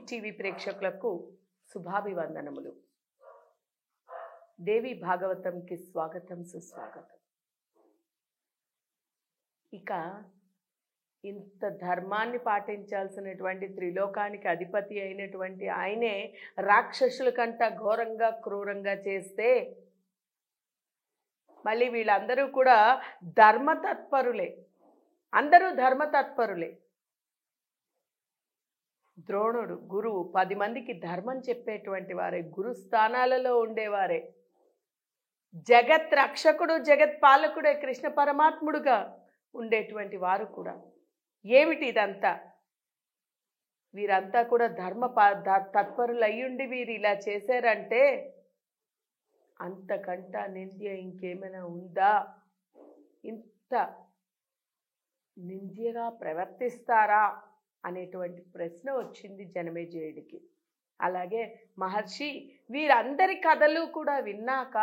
TV ప్రేక్షకులకు శుభాభివందనములు. దేవి భాగవతంకి స్వాగతం, సుస్వాగతం. ఇక ఇంత ధర్మాన్ని పాటించాల్సినటువంటి త్రిలోకానికి అధిపతి అయినటువంటి ఆయనే రాక్షసుల కంట ఘోరంగా క్రూరంగా చేస్తే మళ్ళీ వీళ్ళందరూ కూడా ధర్మతత్పరులే, అందరూ ధర్మతత్పరులే. ద్రోణుడు గురువు, 10 మందికి ధర్మం చెప్పేటువంటి వారే, గురు స్థానాలలో ఉండేవారే. జగత్ రక్షకుడు, జగత్ పాలకుడే, కృష్ణ పరమాత్ముడుగా ఉండేటువంటి వారు కూడా. ఏమిటి ఇదంతా? వీరంతా కూడా తత్పరులు అయ్యుండి వీరు ఇలా చేశారంటే అంతకంట నింద్య ఇంకేమైనా ఉందా? ఇంత నింద్యగా ప్రవర్తిస్తారా అనేటువంటి ప్రశ్న వచ్చింది జనమేజయుడికి. అలాగే మహర్షి వీరందరి కథలు కూడా విన్నాక,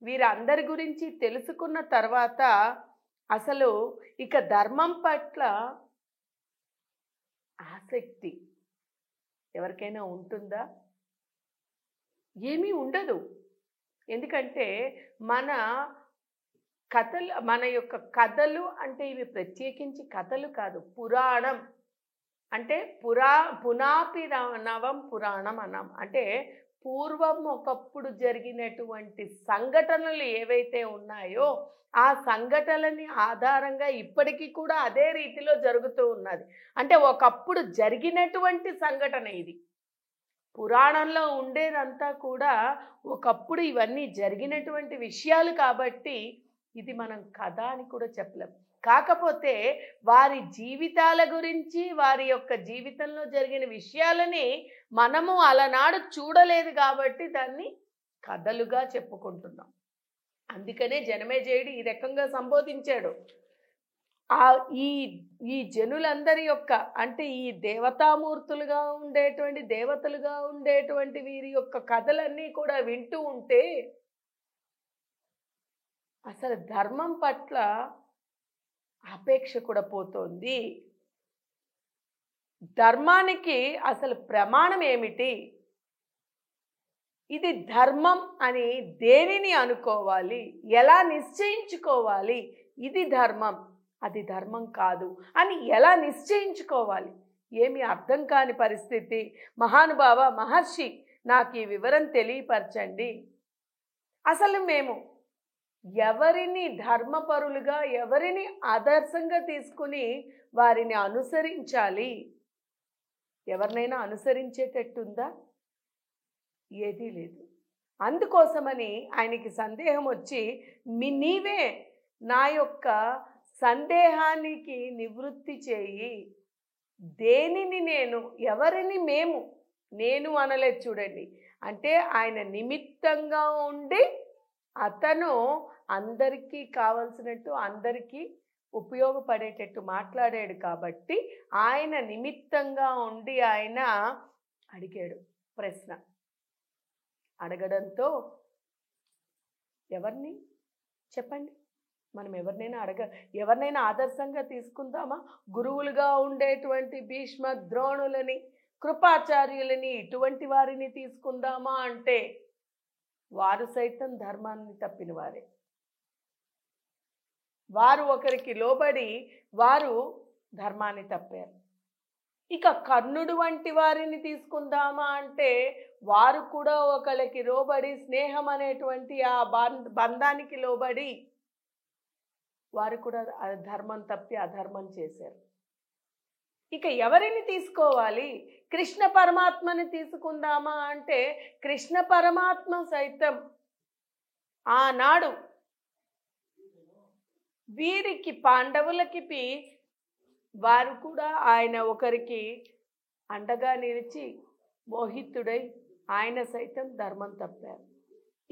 వీరందరి గురించి తెలుసుకున్న తర్వాత అసలు ఇక ధర్మం పట్ల ఆసక్తి ఎవరికైనా ఉంటుందా? ఏమీ ఉండదు. ఎందుకంటే మన యొక్క కథలు అంటే ఇవి ప్రత్యేకించి కథలు కాదు, పురాణం అంటే పునాపి నవం పురాణం అన్నాం. అంటే పూర్వం ఒకప్పుడు జరిగినటువంటి సంఘటనలు ఏవైతే ఉన్నాయో ఆ సంఘటనలని ఆధారంగా ఇప్పటికీ కూడా అదే రీతిలో జరుగుతూ ఉన్నది. అంటే ఒకప్పుడు జరిగినటువంటి సంఘటన ఇది. పురాణంలో ఉండేదంతా కూడా ఒకప్పుడు ఇవన్నీ జరిగినటువంటి విషయాలు కాబట్టి ఇది మనం కథ అని కూడా చెప్పలేం. కాకపోతే వారి జీవితాల గురించి, వారి యొక్క జీవితంలో జరిగిన విషయాలని మనము అలనాడు చూడలేదు కాబట్టి దాన్ని కథలుగా చెప్పుకుంటున్నాం. అందుకనే జనమేజయుడు ఈ రకంగా సంబోధించాడు. ఈ జనులందరి యొక్క అంటే ఈ దేవతామూర్తులుగా ఉండేటువంటి, దేవతలుగా ఉండేటువంటి వీరి యొక్క కథలన్నీ కూడా వింటూ ఉంటే అసలు ధర్మం పట్ల అపేక్ష కూడా పోతోంది. ధర్మానికి అసలు ప్రమాణం ఏమిటి? ఇది ధర్మం అని దేనిని అనుకోవాలి? ఎలా నిశ్చయించుకోవాలి? ఇది ధర్మం, అది ధర్మం కాదు అని ఎలా నిశ్చయించుకోవాలి? ఏమి అర్థం కాని పరిస్థితి. మహానుభావ మహర్షి, నాకు ఈ వివరం తెలియపరచండి. అసలు మేము ఎవరిని ధర్మపరులుగా, ఎవరిని ఆదర్శంగా తీసుకుని వారిని అనుసరించాలి? ఎవరినైనా అనుసరించేటట్టుందా? ఏదీ లేదు. అందుకోసమని ఆయనకి సందేహం వచ్చి, నీవే నా యొక్క సందేహానికి నివృత్తి చేయి. దేనిని నేను, ఎవరిని మేము, నేను అనలేదు చూడండి. అంటే ఆయన నిమిత్తంగా ఉండి అతను అందరికీ కావలసినట్టు, అందరికీ ఉపయోగపడేటట్టు మాట్లాడాడు కాబట్టి ఆయన నిమిత్తంగా ఉండి ఆయన అడిగాడు ప్రశ్న. అడగడంతో ఎవరిని చెప్పండి, మనం ఎవరినైనా ఆదర్శంగా తీసుకుందామా? గురువులుగా ఉండేటువంటి భీష్మ ద్రోణులని, కృపాచార్యులని, ఇటువంటి వారిని తీసుకుందామా అంటే వారు సైతం ధర్మాన్ని తప్పిన వారే. వారు ఒకరికి లోబడి వారు ధర్మాన్ని తప్పారు. ఇక కర్ణుడు వంటి వారిని తీసుకుందామా అంటే వారు కూడా ఒకరికి లోబడి, స్నేహం అనేటువంటి ఆ బంధానికి లోబడి వారు కూడా ధర్మం తప్పి అధర్మం చేశారు. ఇక ఎవరిని తీసుకోవాలి? కృష్ణ పరమాత్మని తీసుకుందామా అంటే కృష్ణ పరమాత్మ సైతం ఆనాడు వీరికి పాండవులకి వారు కూడా ఆయన ఒకరికి అండగా నిలిచి మోహితుడై ఆయన సైతం ధర్మం తప్పారు.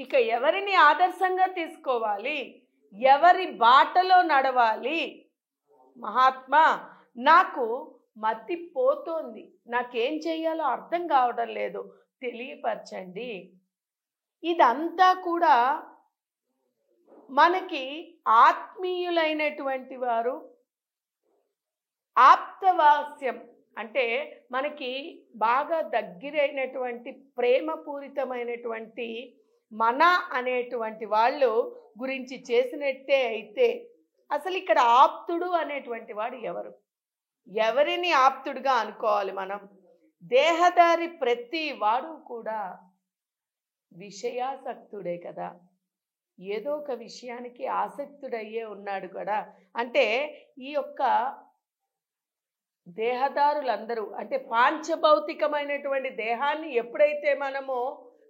ఇక ఎవరిని ఆదర్శంగా తీసుకోవాలి? ఎవరి బాటలో నడవాలి? మహాత్మా, నాకు మతి పోతోంది, నాకేం చెయ్యాలో అర్థం కావడం లేదు, తెలియపరచండి. ఇదంతా కూడా మనకి ఆత్మీయులైనటువంటి వారు ఆప్తవాస్యం అంటే మనకి బాగా దగ్గరైనటువంటి ప్రేమపూరితమైనటువంటి మన అనేటువంటి వాళ్ళు గురించి చేసినట్టే అయితే అసలు ఇక్కడ ఆప్తుడు అనేటువంటి వాడు ఎవరు? ఎవరిని ఆప్తుడుగా అనుకోవాలి మనం? దేహదారి ప్రతి వాడు కూడా విషయాసక్తుడే కదా, ఏదో ఒక విషయానికి ఆసక్తుడయ్యే ఉన్నాడు కదా. అంటే ఈ యొక్క దేహదారులందరూ అంటే పాంచభౌతికమైనటువంటి దేహాన్ని ఎప్పుడైతే మనము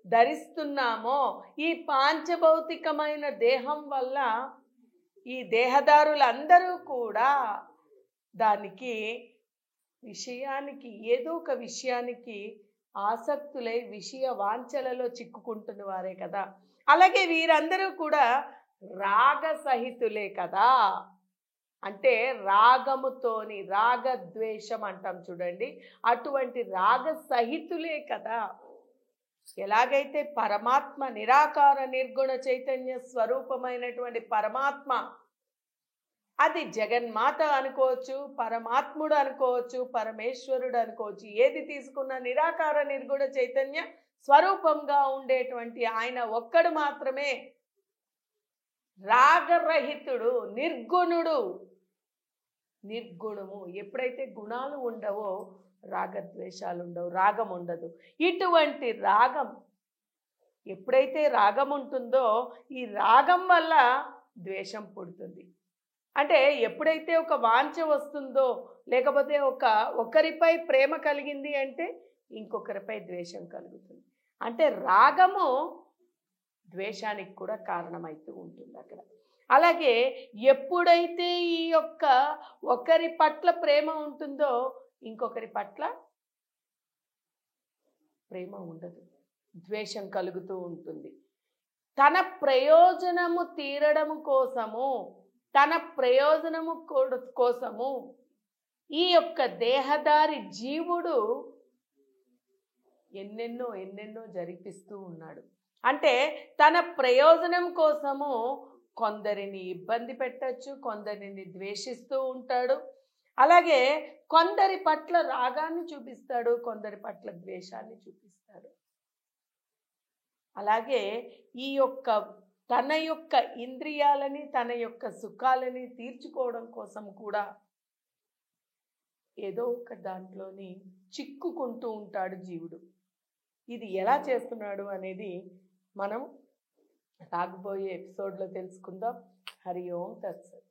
ధరిస్తున్నామో ఈ పాంచభౌతికమైన దేహం వల్ల ఈ దేహదారులందరూ కూడా దానికి విషయానికి ఏదో ఒక విషయానికి ఆసక్తులై విషయ వాంఛలలో చిక్కుకుంటున్న వారే కదా. అలాగే వీరందరూ కూడా రాగసహితులే కదా. అంటే రాగముతోని రాగద్వేషం అంటాం చూడండి, అటువంటి రాగసహితులే కదా. ఎలాగైతే పరమాత్మ నిరాకార నిర్గుణ చైతన్య స్వరూపమైనటువంటి పరమాత్మ, అది జగన్మాత అనుకోవచ్చు, పరమాత్ముడు అనుకోవచ్చు, పరమేశ్వరుడు అనుకోవచ్చు, ఏది తీసుకున్న నిరాకార నిర్గుణ చైతన్య స్వరూపంగా ఉండేటువంటి ఆయన ఒక్కడు మాత్రమే రాగరహితుడు, నిర్గుణుడు. నిర్గుణము ఎప్పుడైతే గుణాలు ఉండవో రాగద్వేషాలు ఉండవు, రాగం ఉండదు. ఇటువంటి రాగం ఎప్పుడైతే రాగం ఉంటుందో ఈ రాగం వల్ల ద్వేషం పుడుతుంది. అంటే ఎప్పుడైతే ఒక వాంఛ వస్తుందో లేకపోతే ఒకరిపై ప్రేమ కలిగింది అంటే ఇంకొకరిపై ద్వేషం కలుగుతుంది. అంటే రాగము ద్వేషానికి కూడా కారణమవుతూ ఉంటుంది అక్కడ. అలాగే ఎప్పుడైతే ఈ యొక్క ఒకరి పట్ల ప్రేమ ఉంటుందో ఇంకొకరి పట్ల ప్రేమ ఉండదు, ద్వేషం కలుగుతూ ఉంటుంది. తన ప్రయోజనము తీరడము కోసము, తన ప్రయోజనము కోసము ఈ యొక్క దేహదారి జీవుడు ఎన్నెన్నో జరిపిస్తూ ఉన్నాడు. అంటే తన ప్రయోజనం కోసము కొందరిని ఇబ్బంది పెట్టచ్చు, కొందరిని ద్వేషిస్తూ ఉంటాడు. అలాగే కొందరి పట్ల రాగాన్ని చూపిస్తాడు, కొందరి పట్ల ద్వేషాన్ని చూపిస్తాడు. అలాగే ఈ యొక్క తన యొక్క ఇంద్రియాలని తన యొక్క సుఖాలని తీర్చుకోవడం కోసం కూడా ఏదో ఒక దాంట్లోని చిక్కుకుంటూ ఉంటాడు జీవుడు. ఇది ఎలా చేస్తున్నాడు అనేది మనం రాబోయే ఎపిసోడ్లో తెలుసుకుందాం. హరి ఓం తత్సత్.